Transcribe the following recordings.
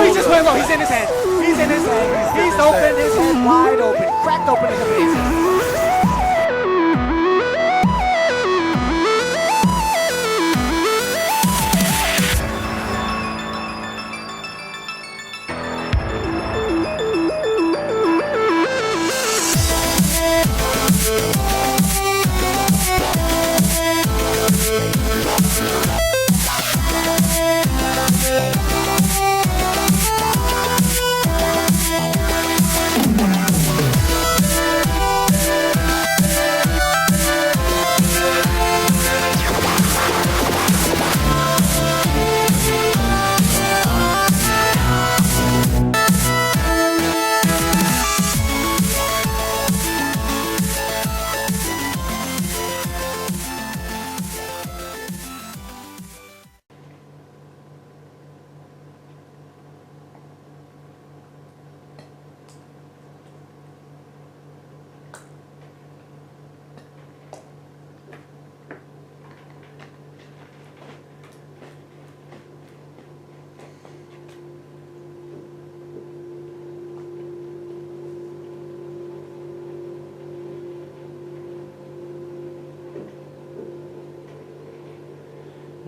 he just went low. He's in his head. He's in his head. He's open his head wide open. Cracked open in the face.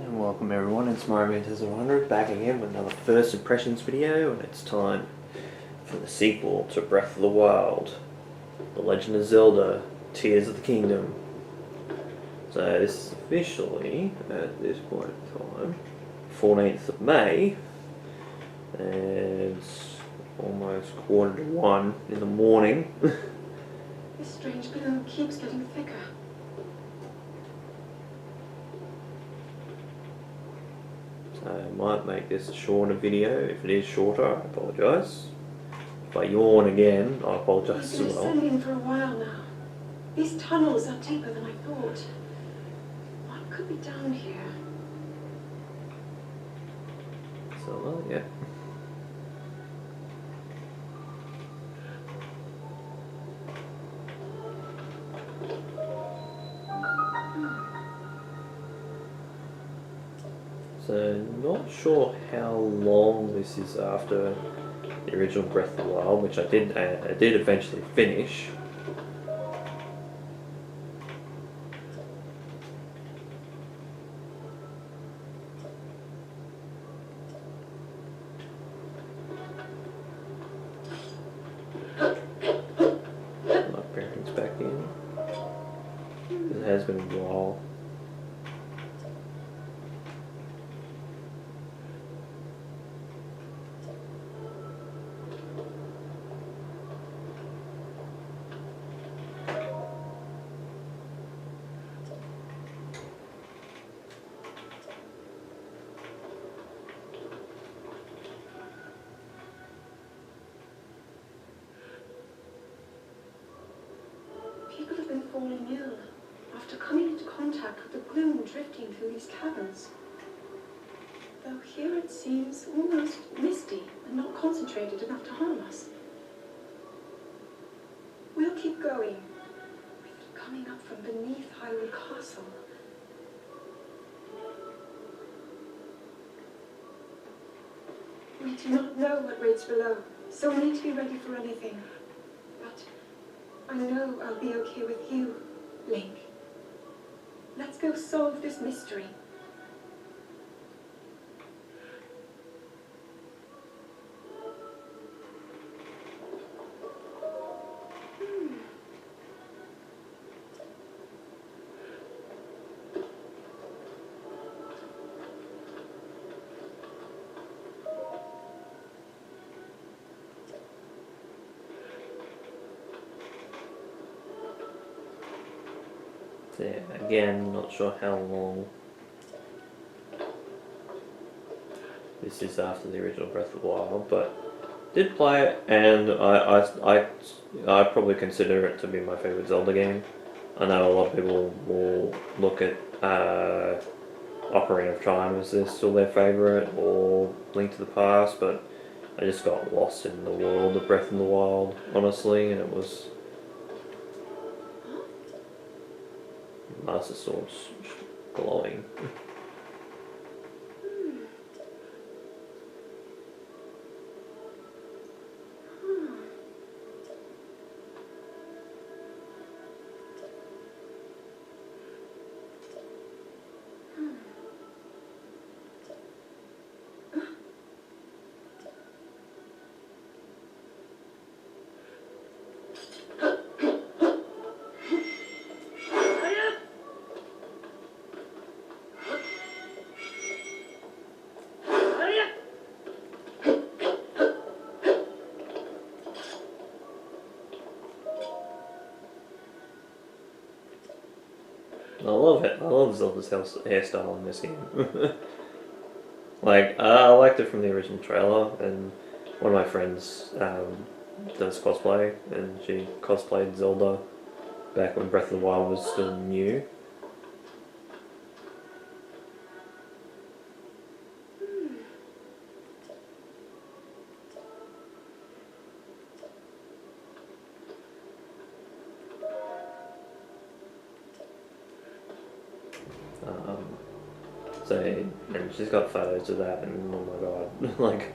Welcome everyone, it's Mario100 back again with another first impressions video, and it's time for the sequel to Breath of the Wild, The Legend of Zelda, Tears of the Kingdom. So this is officially, at this point in time, 14th of May, and it's almost 1:15 in the morning. This strange gloom keeps getting thicker. I might make this a shorter video. If it is shorter, I apologise. If I yawn again, I apologise as We've been well. ascending for a while now. These tunnels are deeper than I thought. What could be down here? So, well, yeah. So, not sure how long this is after the original Breath of the Wild, which I did eventually finish. My parents back in. It has been a while. People have been falling ill after coming into contact with the gloom drifting through these caverns. Though here it seems almost misty and not concentrated enough to harm us. We'll keep going, with it coming up from beneath Hyrule Castle. We do not know what waits below, so we need to be ready for anything. But I know I'll be okay with you, Link. Let's go solve this mystery. So yeah, again, not sure how long this is after the original Breath of the Wild, but did play it, and I probably consider it to be my favourite Zelda game. I know a lot of people will look at Ocarina of Time as they're still their favourite, or Link to the Past, but I just got lost in the world of Breath of the Wild, honestly, and it was Master Sword's glowing. I love it. I love Zelda's hairstyle in this game. Like, I liked it from the original trailer, and one of my friends does cosplay, and she cosplayed Zelda back when Breath of the Wild was still new. So, and she's got photos of that, and oh my god, like,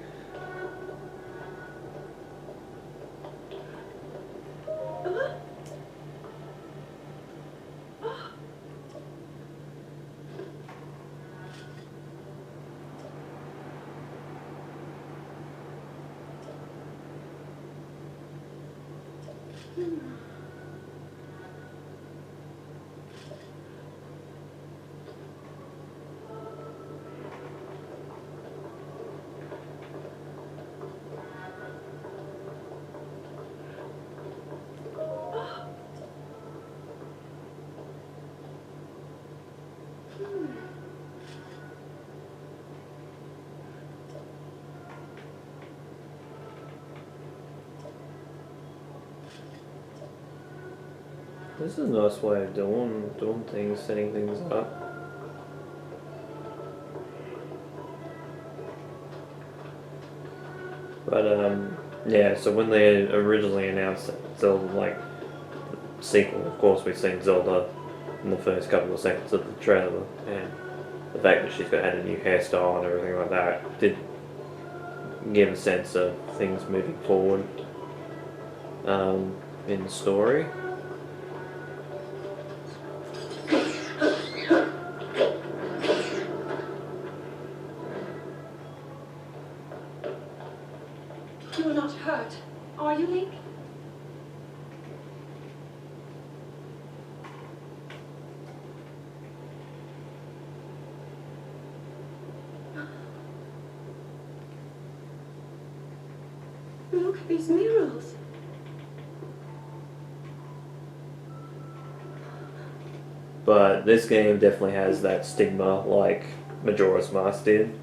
this is a nice way of doing things, setting things up. But yeah. So when they originally announced that Zelda, like, sequel, of course we've seen Zelda in the first couple of seconds of the trailer, and the fact that she's got had a new hairstyle and everything like that did give a sense of things moving forward in the story. You're not hurt, are you, Link? Look at these murals. But this game definitely has that stigma, like Majora's Mask did,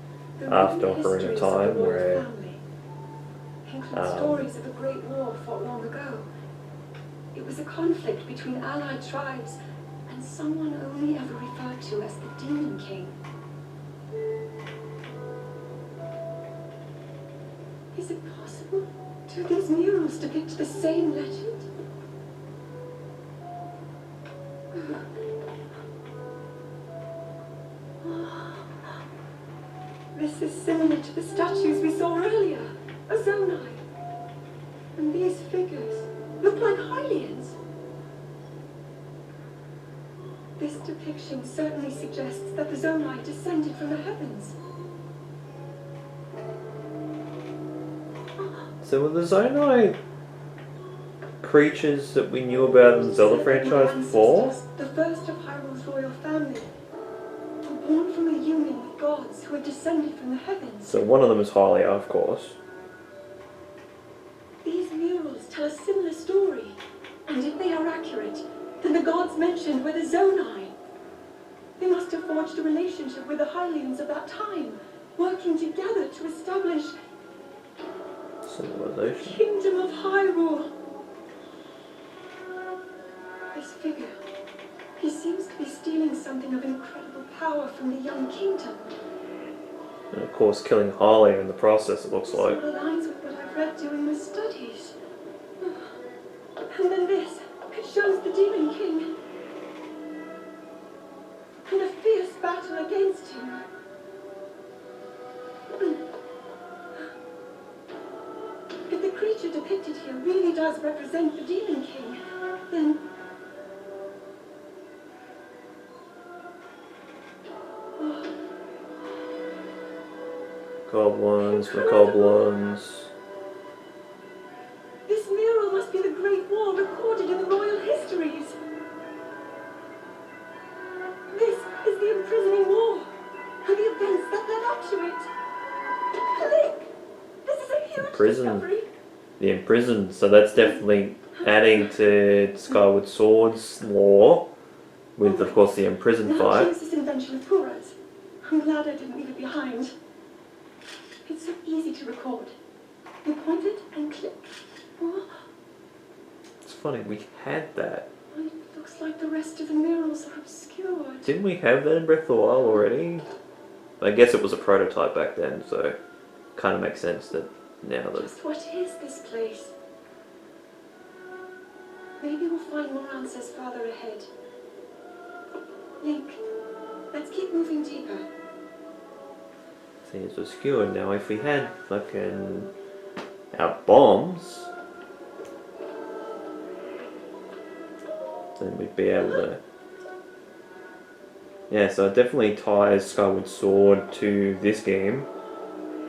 after Ocarina of Time, where stories of a great war fought long ago. It was a conflict between allied tribes and someone only ever referred to as the Demon King. Is it possible? Do these murals depict the same legend? This is similar to the statues we saw earlier, a Zonai. And these figures look like Hylians. This depiction certainly suggests that the Zonai descended from the heavens. So were the Zonai creatures that we knew about in the Zelda franchise before? The first of Hyrule's royal family, were born from a union with gods who had descended from the heavens. So one of them is Hylia, of course. These murals tell a similar story, and if they are accurate, then the gods mentioned were the Zonai. They must have forged a relationship with the Hylians of that time, working together to establish the Civilization. Kingdom of Hyrule. This figure, he seems to be stealing something of incredible power from the young kingdom. And of course killing Hylia in the process, it looks like. It sort of aligns with what I've read during my studies. And then this, it shows the Demon King. And a fierce battle against him. If the creature depicted here really does represent the Demon King, then... Goblins, the goblins. This mural must be the Great War recorded in the royal histories. This is the imprisoning war, and the events that led up to it. Link, this is a huge discovery. The imprisoned, so that's definitely adding to Skyward Sword's lore. with, of course, the imprisoned now fight. here's this invention of Pura's. I'm glad I didn't leave it behind. It's so easy to record. You point it and click. Oh, It's funny, we had that. it looks like the rest of the murals are obscured. Didn't we have that in Breath of the Wild already? I guess it was a prototype back then, so kind of makes sense that now that... Just what is this place? Maybe we'll find more answers farther ahead. Link, let's keep moving deeper. See, it's obscured now. If we had fucking our bombs, then we'd be able to... Yeah, so it definitely ties Skyward Sword to this game,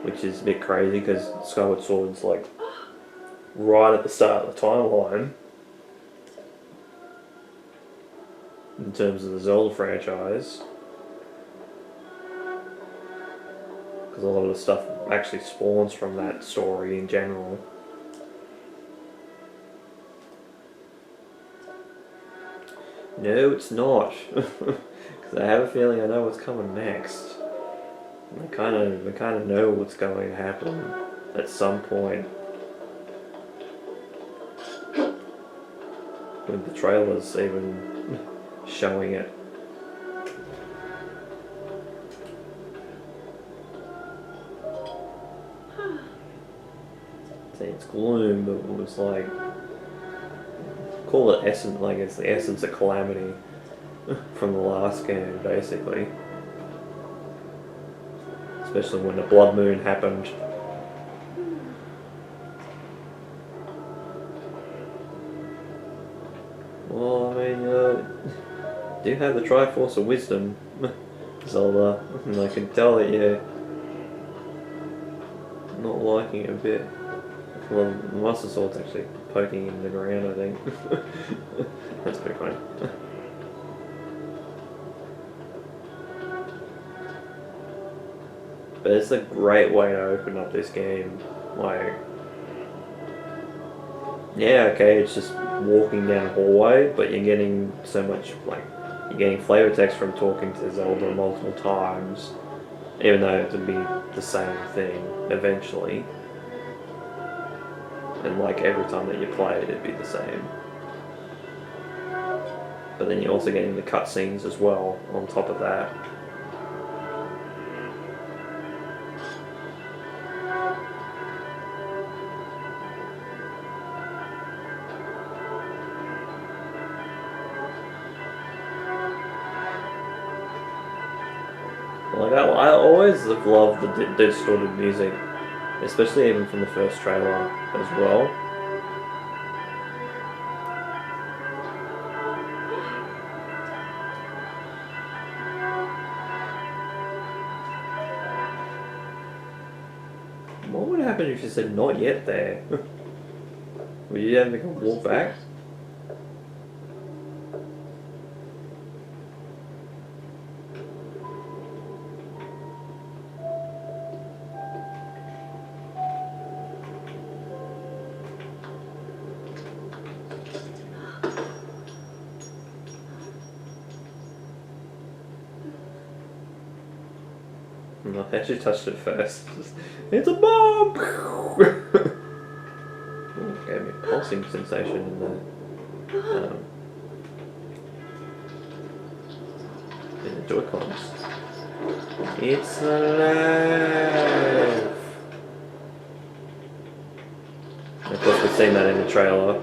which is a bit crazy because Skyward Sword's like right at the start of the timeline in terms of the Zelda franchise, because a lot of the stuff actually spawns from that story in general. No, it's not. Because I have a feeling I know what's coming next. I kind of know what's going to happen at some point. With the trailers even showing it. See, it's gloom, but it was like, call it essence, like it's the essence of calamity from the last game, basically. Especially when the blood moon happened. Well, I mean, do have the Triforce of Wisdom, Zelda, and I can tell that you're not liking it a bit. Well, the Master Sword's actually poking in the ground, I think. That's pretty funny. But it's a great way to open up this game. Like, yeah, okay, it's just walking down a hallway, but you're getting so much, like, you're getting flavor text from talking to Zelda multiple times, even though it would be the same thing eventually. And like every time that you play it, it'd be the same. But then you're also getting the cutscenes as well on top of that. Like I always have loved the distorted music, especially even from the first trailer as well. What would happen if you said not yet there? Would you have to walk back? No, I actually touched it first. It's a bomb! Ooh, gave me a pulsing sensation in the Joy-Cons. It's alive! And of course, we've seen that in the trailer.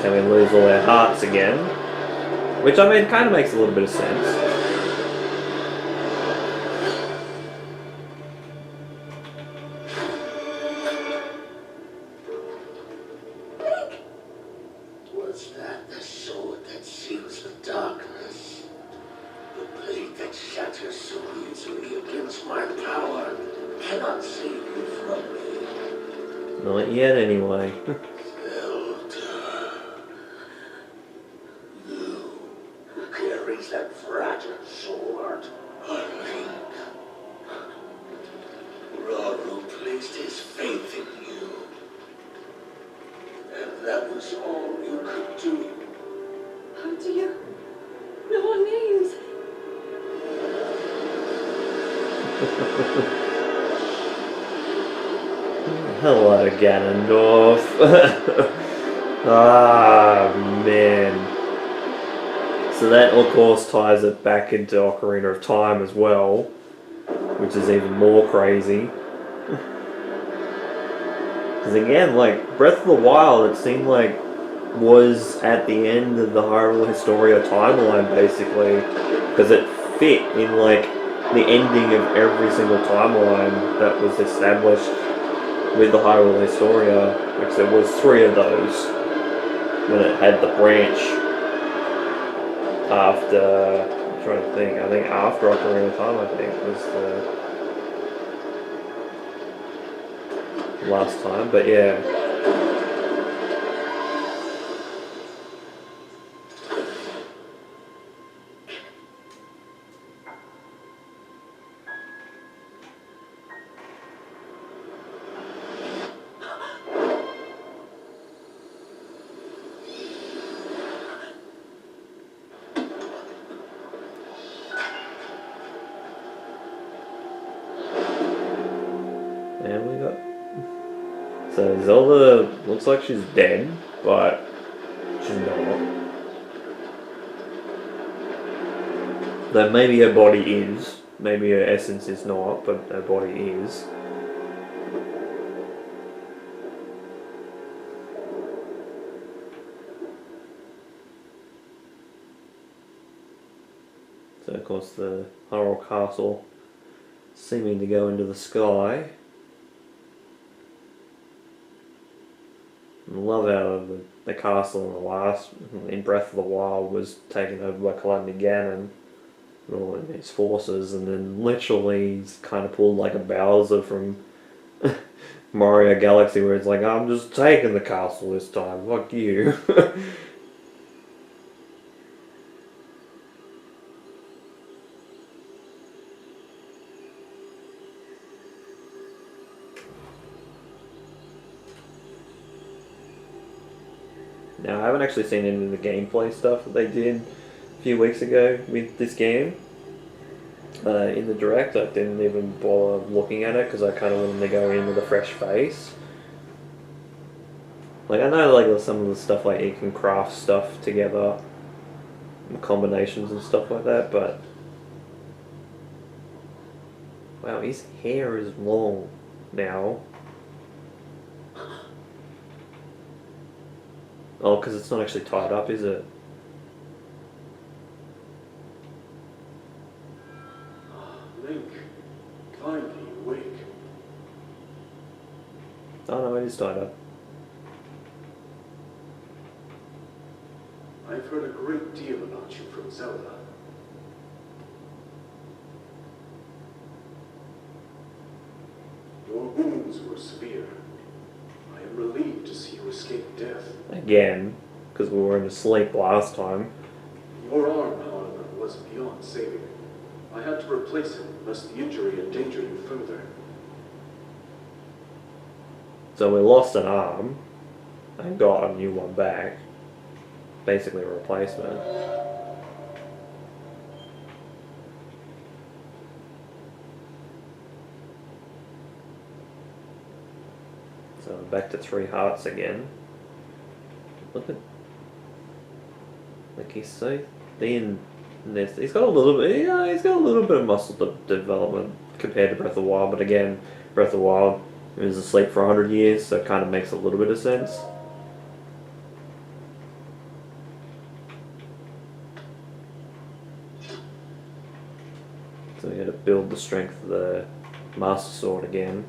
And we lose all our hearts again. Which, I mean, kind of makes a little bit of sense. Was that the sword that seals the darkness? The blade that shatters so easily against my power cannot save you from me. Not yet, anyway. That fragile sword, a link. placed his faith in you. And that was all you could do. How do you know our names? Hello, Ganondorf. Ah, man. So that, of course, ties it back into Ocarina of Time as well, which is even more crazy. Because again, like, Breath of the Wild, it seemed like was at the end of the Hyrule Historia timeline, basically, because it fit in, like, the ending of every single timeline that was established with the Hyrule Historia, which there was 3 of those, when it had the branch after, I'm trying to think, I think after Ocarina of Time, I think, was the last time, but yeah. And we got... So Zelda looks like she's dead, but she's not. Though maybe her body is. Maybe her essence is not, but her body is. So of course the Hyrule Castle seeming to go into the sky. I love how the castle in the last, in Breath of the Wild, was taken over by Calamity Ganon and all of his forces, and then literally he's kind of pulled like a Bowser from Mario Galaxy, where it's like, I'm just taking the castle this time, fuck you. Now, I haven't actually seen any of the gameplay stuff that they did a few weeks ago with this game. In the Direct, I didn't even bother looking at it because I kind of wanted to go in with a fresh face. Like, I know like some of the stuff, like you can craft stuff together, combinations and stuff like that, but... Wow, his hair is long now. Oh, because it's not actually tied up, is it? Link, finally awake. Oh no, it is tied up. I've heard a great deal about you from Zelda. Your wounds were severe. I am relieved to see you escape death. Again, because we were in asleep last time. Your arm, however, was beyond saving. I had to replace it, lest the injury endanger you further. So we lost an arm and got a new one back. Basically a replacement. So back to 3 hearts again. Look at, like, he's so thin. He's got a little bit, yeah, he's got a little bit of muscle development compared to Breath of the Wild, but again, Breath of the Wild, he was asleep for 100 years, so it kind of makes a little bit of sense. So we got to build the strength of the Master Sword again.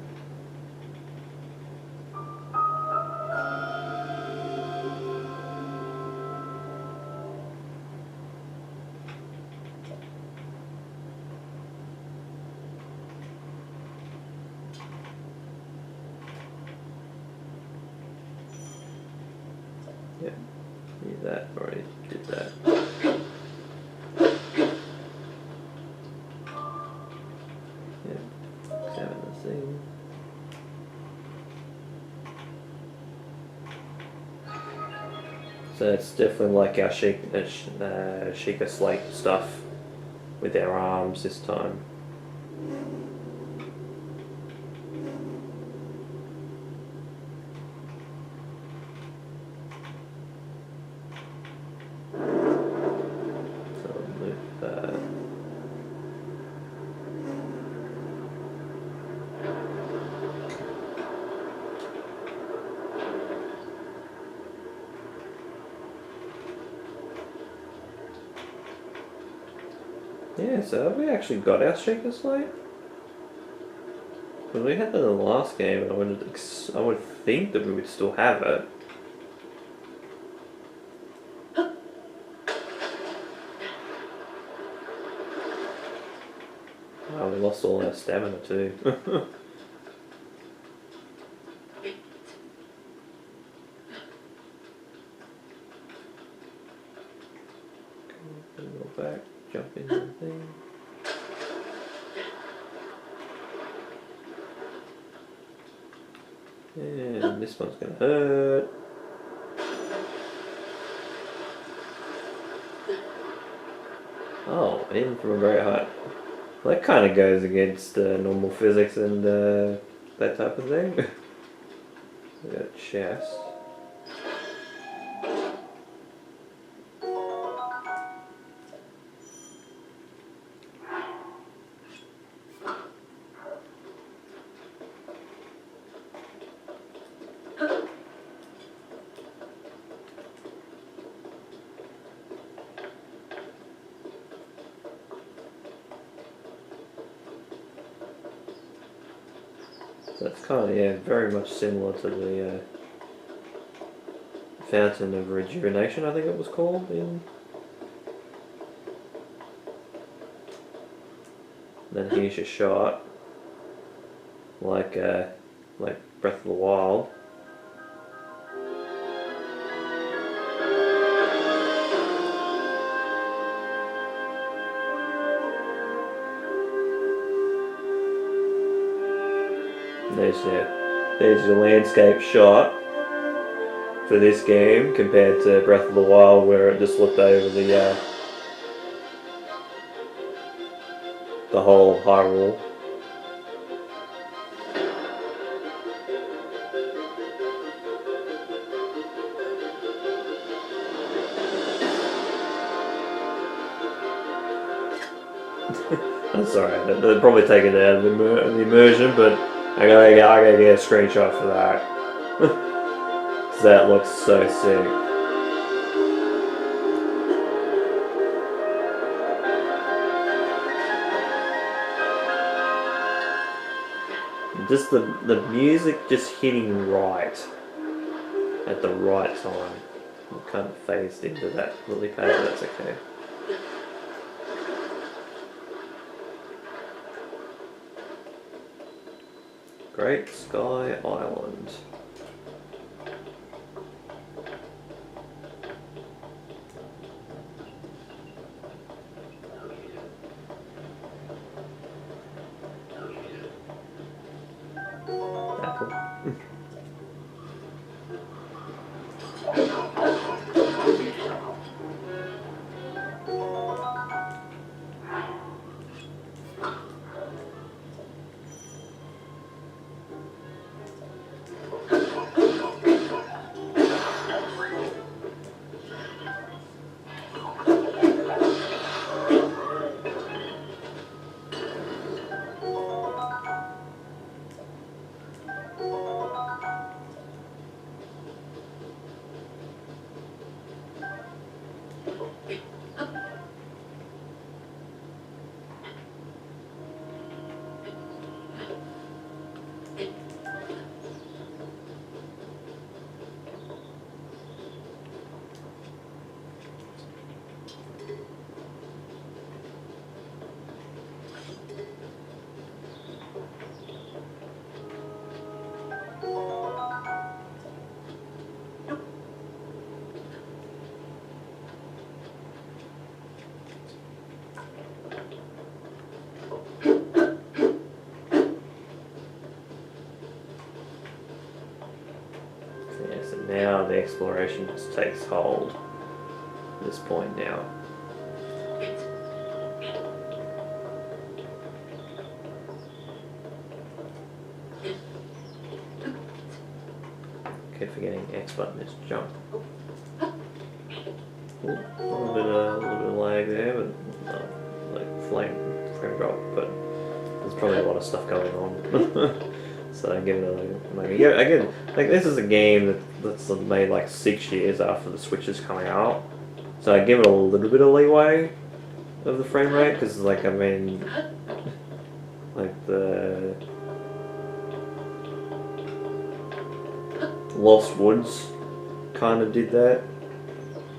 Yeah, need that, already did that. Yeah, examine the thing. So it's definitely like our Sheikah Slate stuff with our arms this time. So loop that. Yeah, so have we actually got our Sheikah Slate? Because we had that in the last game, and I would think that we would still have it. Wow, we lost all our stamina too. Go back, jump in the thing. And this one's gonna hurt. Oh, in from a very high. Well, that kind of goes against normal physics and that type of thing. We got chest. So it's kind of, yeah, very much similar to the Fountain of Rejuvenation, I think it was called in. Then here's your shot, like Breath of the Wild. There's your landscape shot for this game compared to Breath of the Wild, where it just looked over the whole of Hyrule. I'm sorry, they're probably taking it out of the immersion, but I gotta get a screenshot for that. Cause that looks so sick. Just the music just hitting right at the right time. It kind of phased into that lily pad, but that's okay. Great Sky Island. Apple. Yeah, so now the exploration just takes hold at this point now. Keep forgetting X button is jump. Ooh, a little bit of lag there, but like frame drop. But there's probably a lot of stuff going on. So I give it again, like this is a game that's made like 6 years after the Switch is coming out. So I give it a little bit of leeway of the frame rate because like I mean, like the Lost Woods kind of did that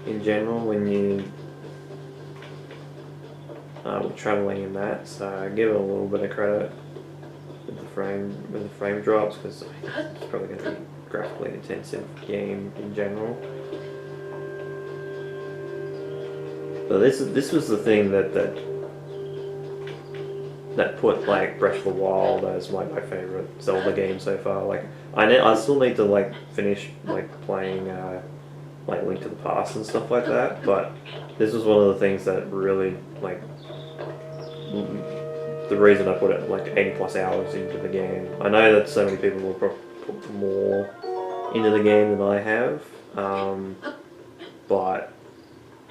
in general when you were traveling in that. So I give it a little bit of credit with the frame drops because it's probably going to be a graphically intensive game in general. But this was the thing that put like Breath of the Wild as my favorite Zelda game so far. Like I still need to like finish like playing like Link to the Past and stuff like that. But this was one of the things that really like the reason I put it like 80 plus hours into the game. I know that so many people will put more into the game than I have, but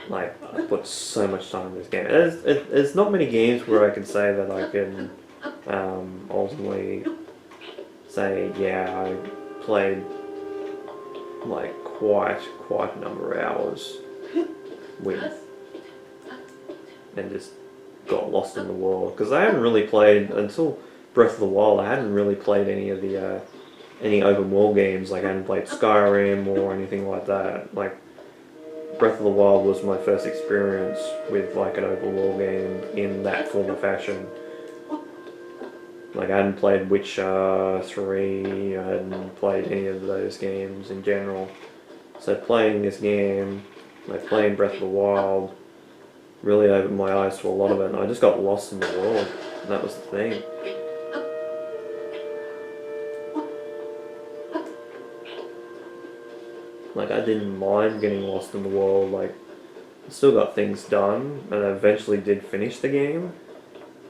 like I put so much time in this game. There's not many games where I can say that I can ultimately say, yeah, I played like quite a number of hours with and just got lost in the world, because I hadn't really played until Breath of the Wild. I hadn't really played any of the any open world games. Like I hadn't played Skyrim or anything like that. Like Breath of the Wild was my first experience with like an open world game in that form of fashion. Like I hadn't played Witcher 3, I hadn't played any of those games in general. So playing this game, like playing Breath of the Wild, really opened my eyes to a lot of it, and I just got lost in the world, and that was the thing. Like I didn't mind getting lost in the world, like I still got things done, and I eventually did finish the game,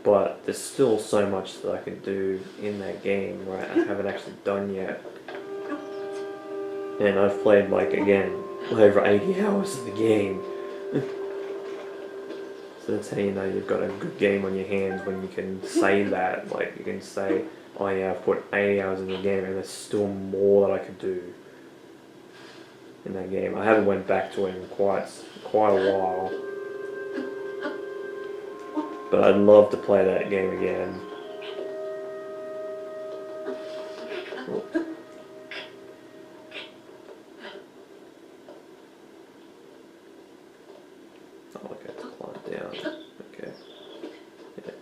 but there's still so much that I could do in that game, right, I haven't actually done yet. And I've played like, again, over 80 hours of the game. So that's how you know you've got a good game on your hands, when you can say that. Like you can say, oh yeah, I've put 80 hours in the game and there's still more that I could do in that game. I haven't went back to it in quite a while, but I'd love to play that game again. Oh, okay, it's climbed down. Okay. Yeah.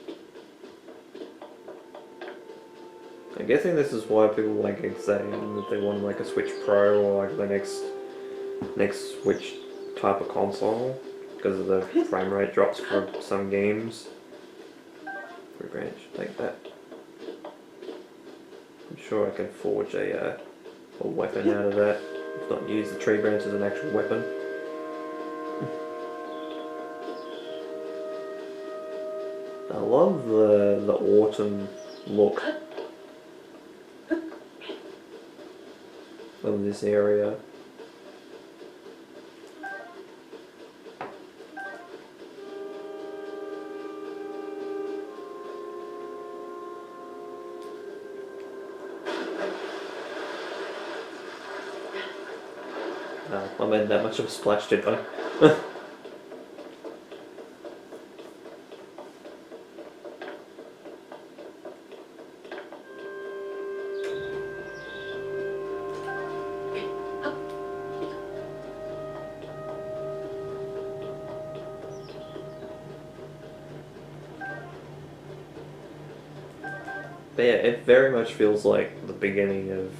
I'm guessing this is why people like saying that they want like a Switch Pro or like the next Switch type of console, because of the frame rate drops for some games. For branch, take that. I'm sure I can forge a weapon out of that. If not use the tree branch as an actual weapon. I love the autumn look of this area. I made that much of a splash, did I? But yeah, it very much feels like the beginning of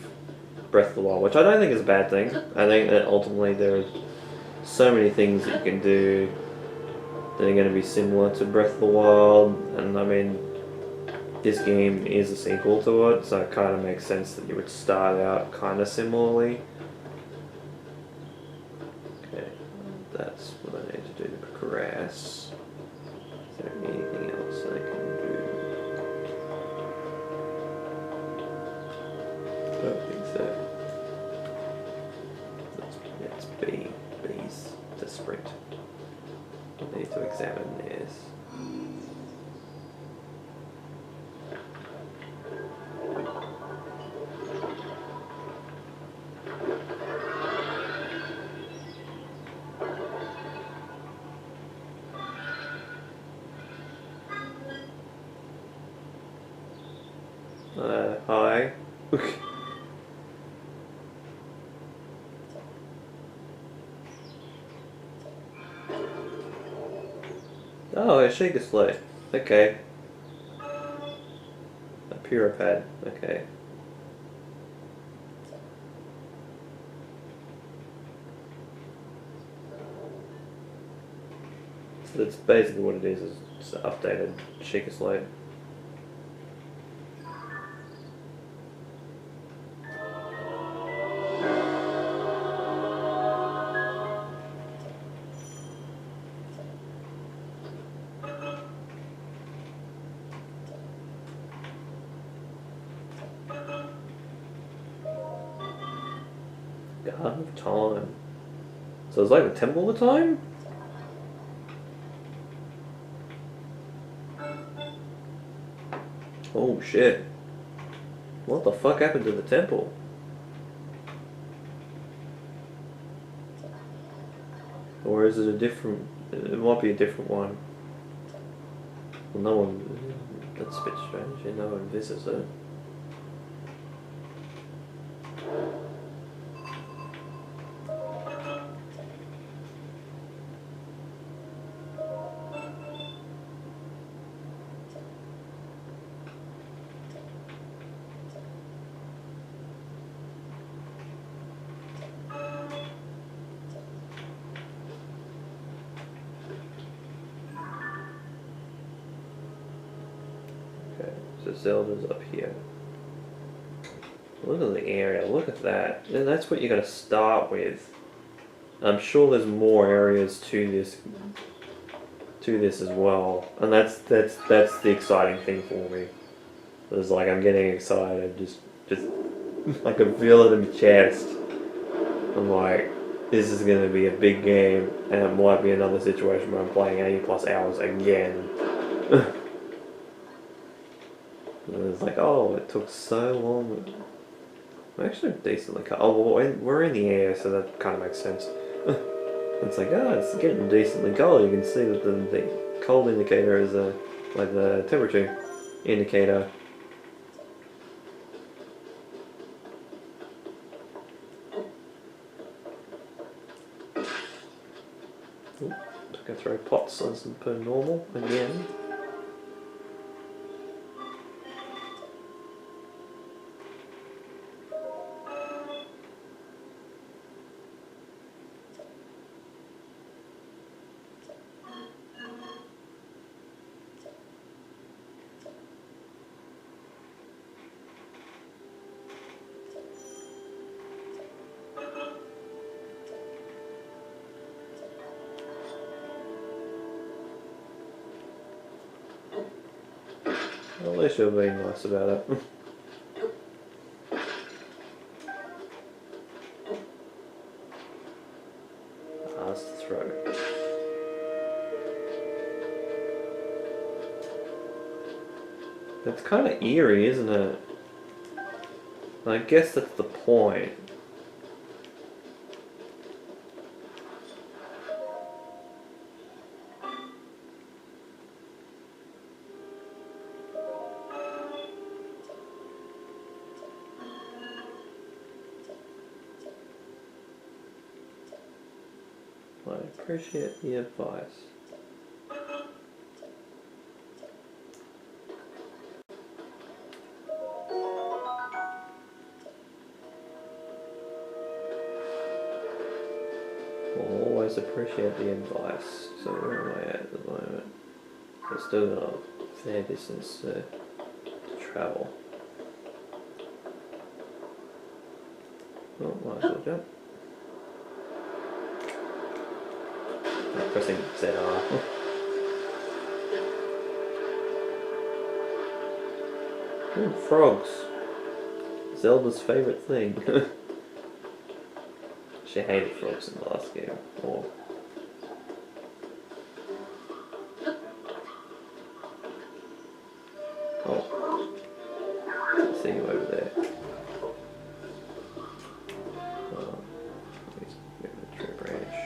Breath of the Wild, which I don't think is a bad thing. I think that ultimately there are so many things that you can do that are going to be similar to Breath of the Wild, and I mean, this game is a sequel to it, so it kind of makes sense that you would start out kind of similarly. that's what I need to do to progress. Is there anything else I can do? I don't think so. It's B. B's to sprint. I need to examine this. Hi. Oh, a shaker slate. Okay. A puripad. Okay. So that's basically what it is it's an updated shaker slate. God of Time. So it's like the Temple of Time? Oh shit. What the fuck happened to the temple? Or is it a different... It might be a different one. Well, no one... That's a bit strange. Yeah, no one visits it. Okay, so Zelda's up here. Look at the area, look at that. And that's what you gotta start with. I'm sure there's more areas to this as well. And that's the exciting thing for me. It's like I'm getting excited, just I can feel it in my chest. I'm like, this is gonna be a big game, and it might be another situation where I'm playing 80+ hours again. And it's like, oh, it took so long. I'm actually decently cut. Oh, well, we're in the air, so that kind of makes sense. It's like, oh, it's getting decently cold. You can see that the cold indicator is like the temperature indicator. Ooh, just gonna throw pots as per normal again. Well, at least you're being nice about it. That's the throw. It's kind of eerie, isn't it? I guess that's the point. I appreciate the advice. Will always appreciate the advice. So where am I at the moment? I've still got a fair distance to travel. Oh, might as well jump. pressing ZR. Ooh, frogs. Zelda's favourite thing. She hated frogs in the last game. Or oh, I see you over there. Oh, he's moving the tree branch.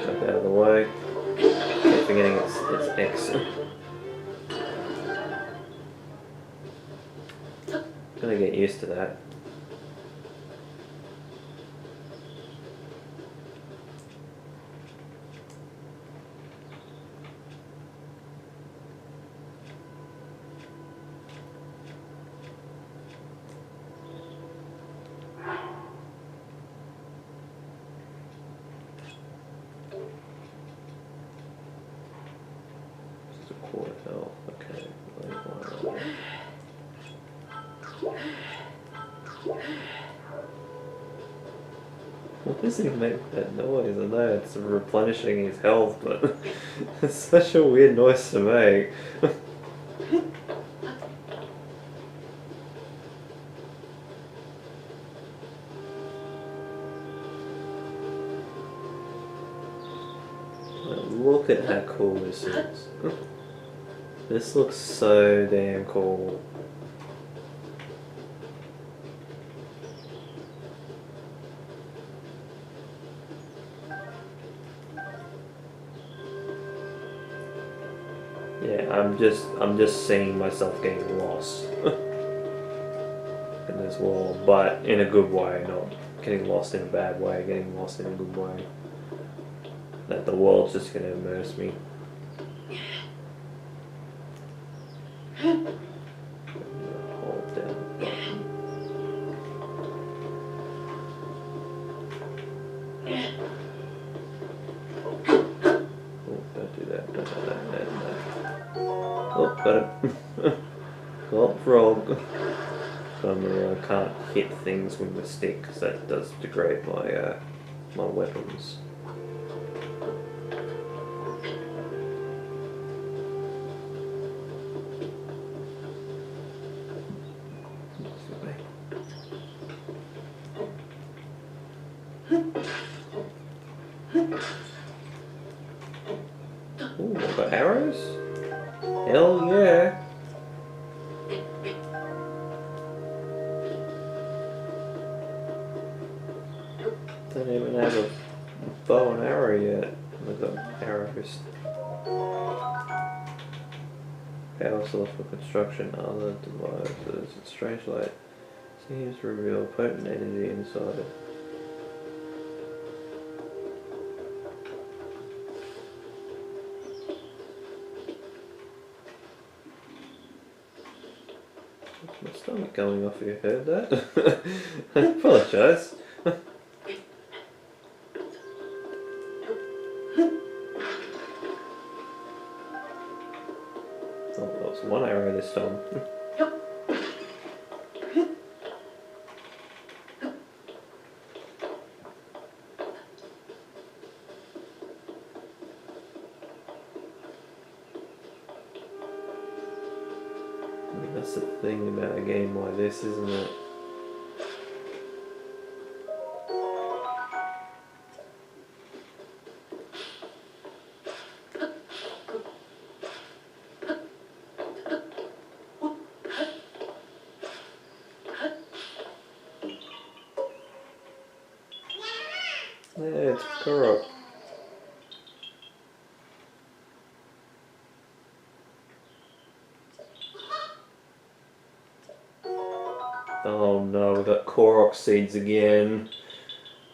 Jump out of the way. Keep forgetting it's X. Gonna get used to that. Just a quarter health. Okay. Why does he make that noise? I know it's replenishing his health, but it's such a weird noise to make. Look at how cool this is. This looks so damn cool. Yeah, I'm just seeing myself getting lost in this world, but in a good way, not getting lost in a bad way, getting lost in a good way. That the world's just gonna immerse me. Hold down the button. Oh, don't do that, don't do that. Oh, got it. Got frog. I can't hit things with the stick because that does degrade my my weapons. Ooh, I've got arrows? Hell yeah! Don't even have a bow and arrow yet. I've got arrows. Power source for construction, other devices. Strange light seems to reveal potent energy inside it. Is my stomach going off? You heard that? I apologise. Oh, that was one arrow this time. I mean, that's the thing about a game like this, isn't it? Yeah, it's corrupt. Oh no, we got Korok seeds again.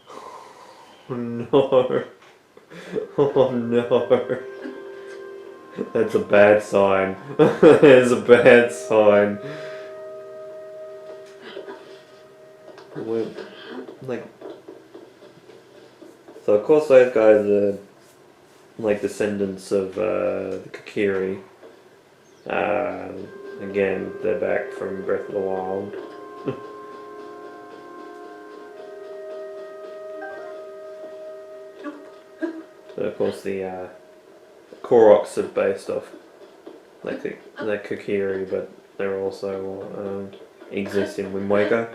Oh no. Oh no. That's a bad sign. That's a bad sign. We're like So of course those guys are like descendants of the Kokiri. Again, they're back from Breath of the Wild. But of course the Koroks are based off like the Kokiri, but they're also exist in Wind Waker.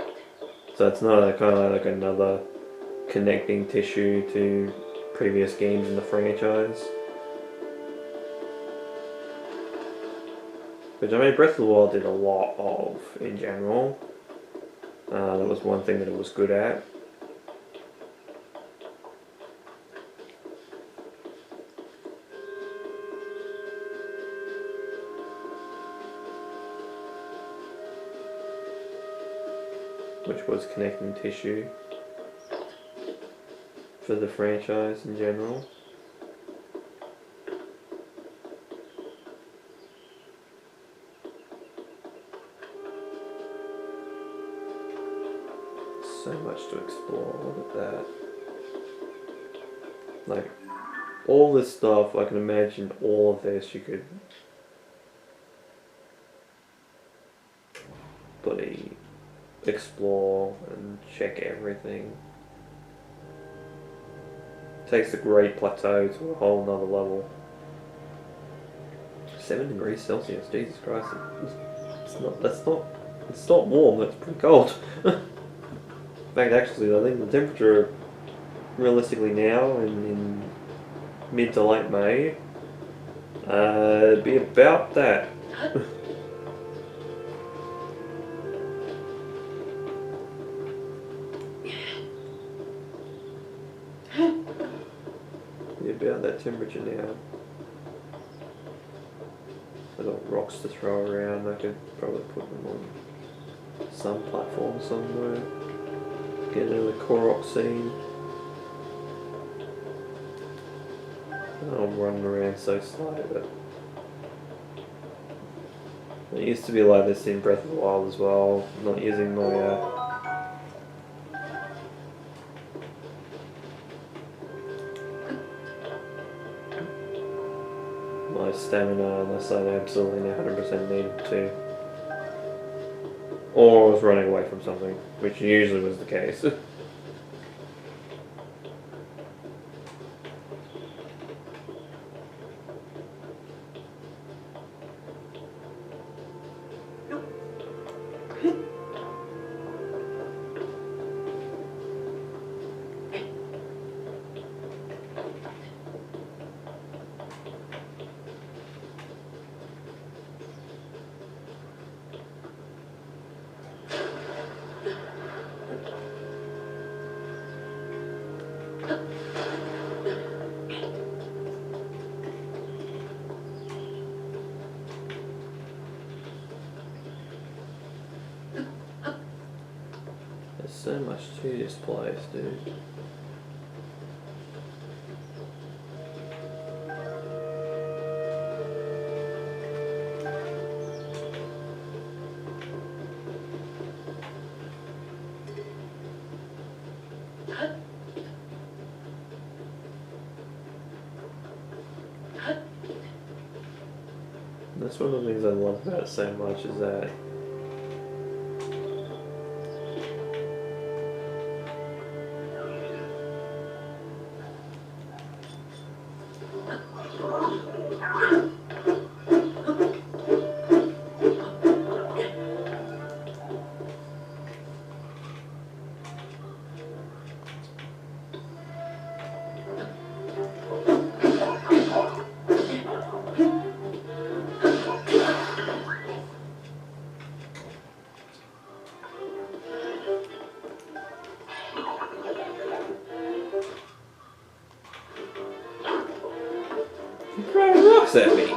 So it's not kind of like another connecting tissue to previous games in the franchise. Which I mean, Breath of the Wild did a lot of in general. That was one thing that it was good at. Which was connecting tissue for the franchise in general. So much to explore, look at that. Like, all this stuff, I can imagine all of this you could bloody explore and check everything. Takes the Great Plateau to a whole nother level. 7 degrees Celsius, Jesus Christ. It's not warm, that's pretty cold. In fact, actually, I think the temperature realistically now in mid to late May it'd be about that. Be about that temperature now. I've got rocks to throw around. I could probably put them on some platform somewhere. Get another Korok scene. I'm running around so slow, but it used to be like this in Breath of the Wild as well. Not using my stamina unless I absolutely 100% needed to. Or I was running away from something, which usually was the case. There's so much to this place, dude. That's one of the things I love about it so much is that you're throwing rocks at me.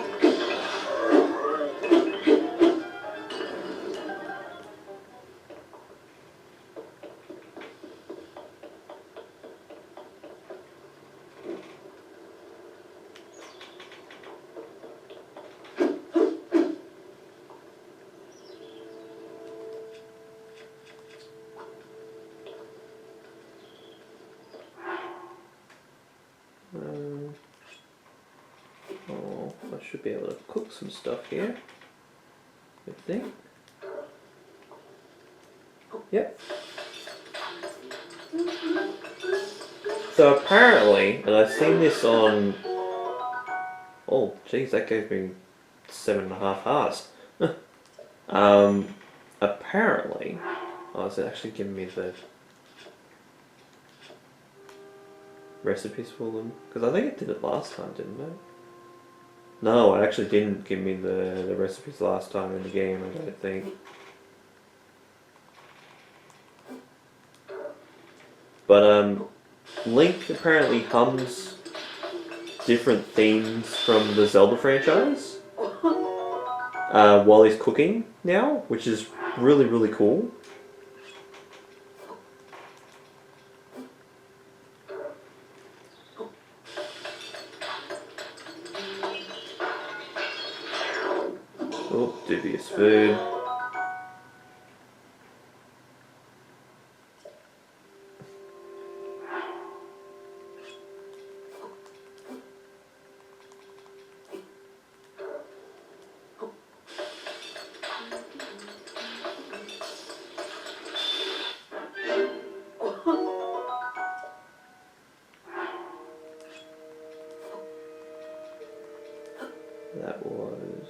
should be able to cook some stuff here. I think. Yep. So apparently, and I've seen this on... Oh, geez, that gave me 7.5 hearts. Apparently... Oh, is it actually giving me the recipes for them? Because I think it did it last time, didn't it? No, it actually didn't give me the recipes last time in the game, I don't think. But Link apparently hums different themes from the Zelda franchise while he's cooking now, which is really, really cool. Oh, dubious food. That was...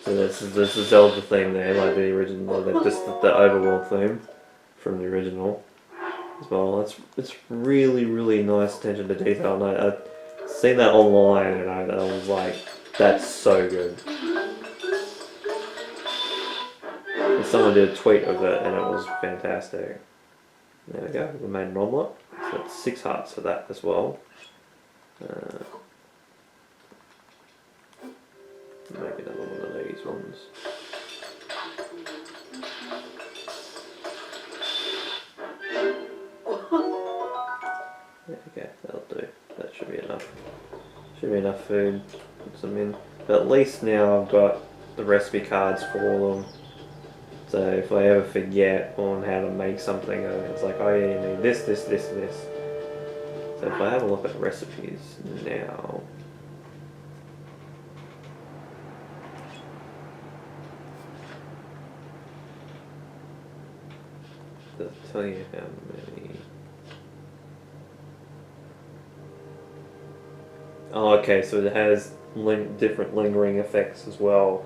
So this is the Zelda theme there, like the original, just the overworld theme from the original as well. It's really, really nice attention to detail. And I've seen that online and I was like, that's so good. And someone did a tweet of it and it was fantastic. There we go, we made an omelette. So that's 6 hearts for that as well. Maybe another one of these ones. There we go, that'll do. That should be enough. Should be enough food. Put some in. But at least now I've got the recipe cards for them. So if I ever forget on how to make something, it's like, oh yeah, you need this, this, this, this. So if I have a look at recipes now, it'll tell you how many. Oh, okay, so it has different lingering effects as well.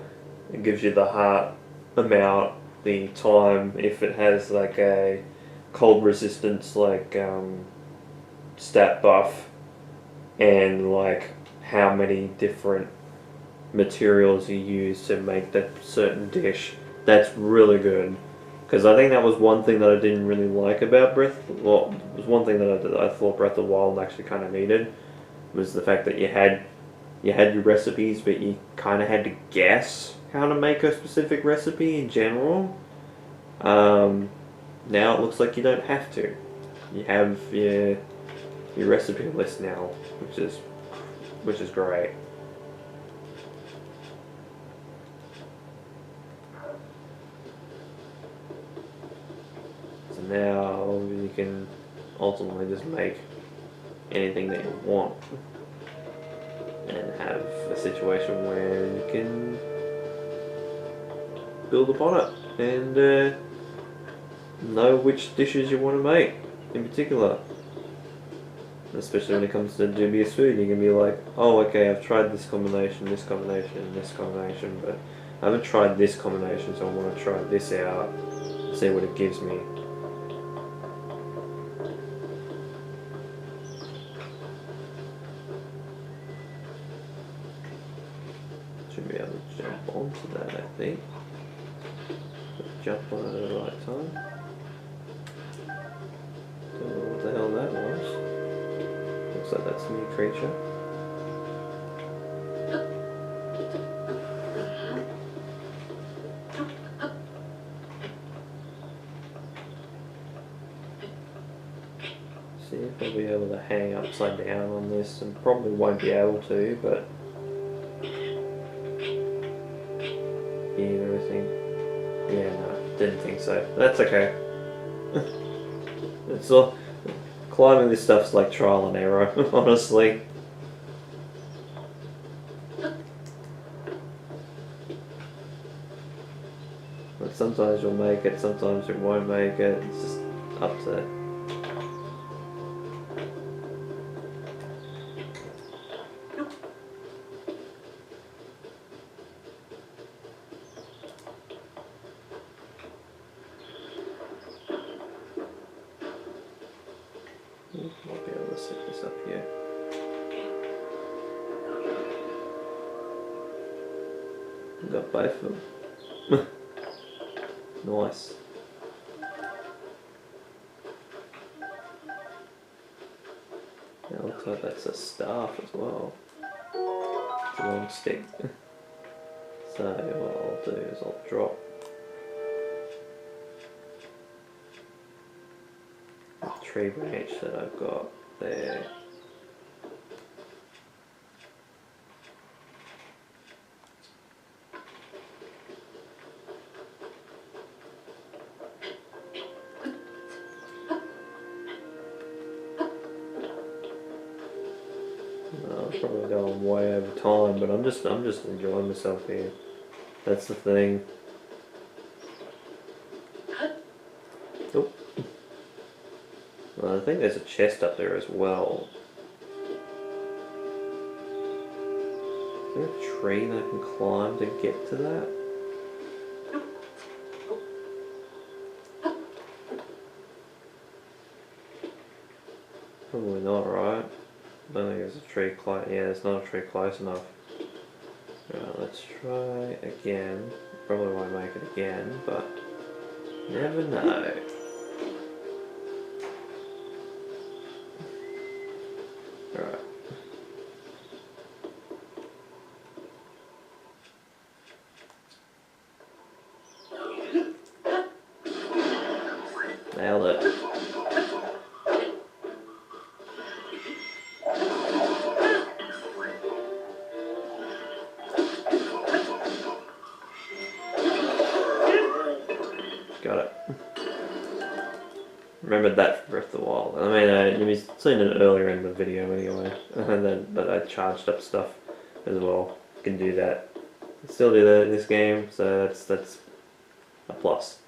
It gives you the heart amount, the time, if it has like a cold resistance, like stat buff, and like how many different materials you use to make that certain dish. That's really good. Because I think that was one thing that I didn't really like about well, it was one thing that I thought Breath of the Wild actually kind of needed, was the fact that you had your recipes, but you kind of had to guess how to make a specific recipe in general. Now it looks like you don't have to. You have your recipe list now, which is great. So now you can ultimately just make anything that you want and have a situation where you can build upon it and know which dishes you want to make in particular. Especially when it comes to dubious food, you can be like, oh okay, I've tried this combination, this combination, this combination, but I haven't tried this combination, so I want to try this out, see what it gives me. Should be able to jump onto that, I think. Jump on it at the right time. Don't know what the hell that was. Looks like that's a new creature. See if I'll be able to hang upside down on this, and probably won't be able to, but everything. Yeah, no, didn't think so. That's okay. It's all climbing this stuff's like trial and error, honestly. But sometimes you'll make it, sometimes you won't make it. It's just up to. Might be able to set this up here. Got both of them. Nice. Yeah, looks like that's a staff as well. It's a long stick. So what I'll do is I'll drop the tree branch that I've got there. I'm probably going way over time, but I'm just enjoying myself here. That's the thing. Oh. Well, I think there's a chest up there as well. Is there a tree that I can climb to get to that? Probably not, right? I don't think there's a tree close. Yeah, there's not a tree close enough. Right, let's try again. Probably won't make it again, but never know. Alright. Nailed it. Got it. Remembered that from Breath of the Wild. I mean, you've seen it earlier in the video anyway. And then, but I charged up stuff as well. You can do that. Still do that in this game, so that's a plus.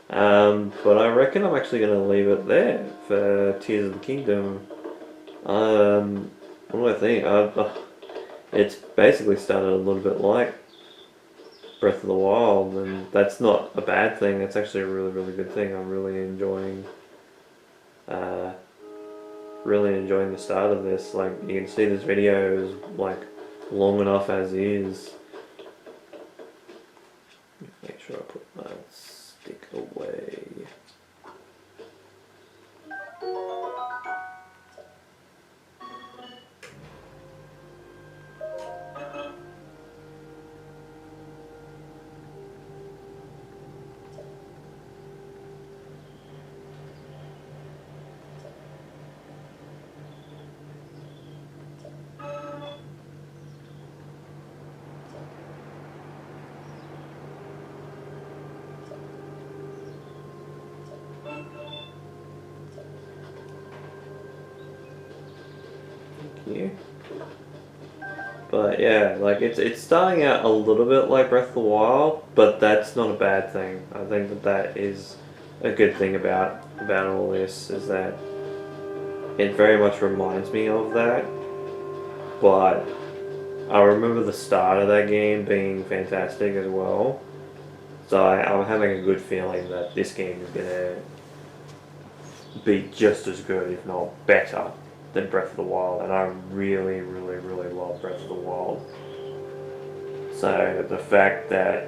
But I reckon I'm actually going to leave it there for Tears of the Kingdom. What do I think? It's basically started a little bit like Breath of the Wild, and that's not a bad thing. It's actually a really, really good thing. I'm really enjoying the start of this. Like, you can see this video is like long enough as is. Make sure I put my stick away. You. But yeah, like it's starting out a little bit like Breath of the Wild, but that's not a bad thing. I think that is a good thing about all this, is that it very much reminds me of that. But I remember the start of that game being fantastic as well. So I'm having a good feeling that this game is gonna be just as good, if not better, than Breath of the Wild, and I really, really, really love Breath of the Wild. So the fact that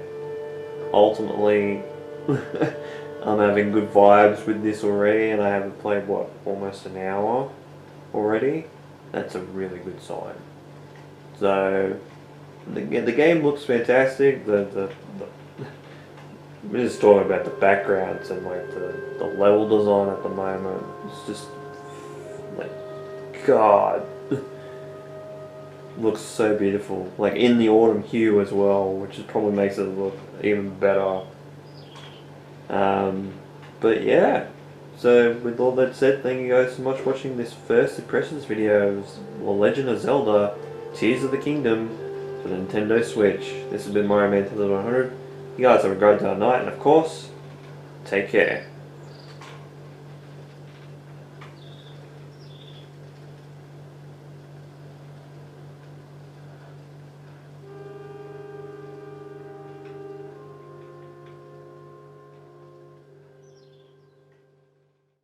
ultimately I'm having good vibes with this already, and I haven't played, what, almost an hour already, that's a really good sign. So the game looks fantastic. We're just talking about the backgrounds and like the level design at the moment. It's just like, God, looks so beautiful. Like in the autumn hue as well, which probably makes it look even better. But yeah, So with all that said, thank you guys so much for watching this first impressions video of The Legend of Zelda Tears of the Kingdom for the Nintendo Switch. This has been Mario Man 100. You guys have a great day or night, and of course, take care.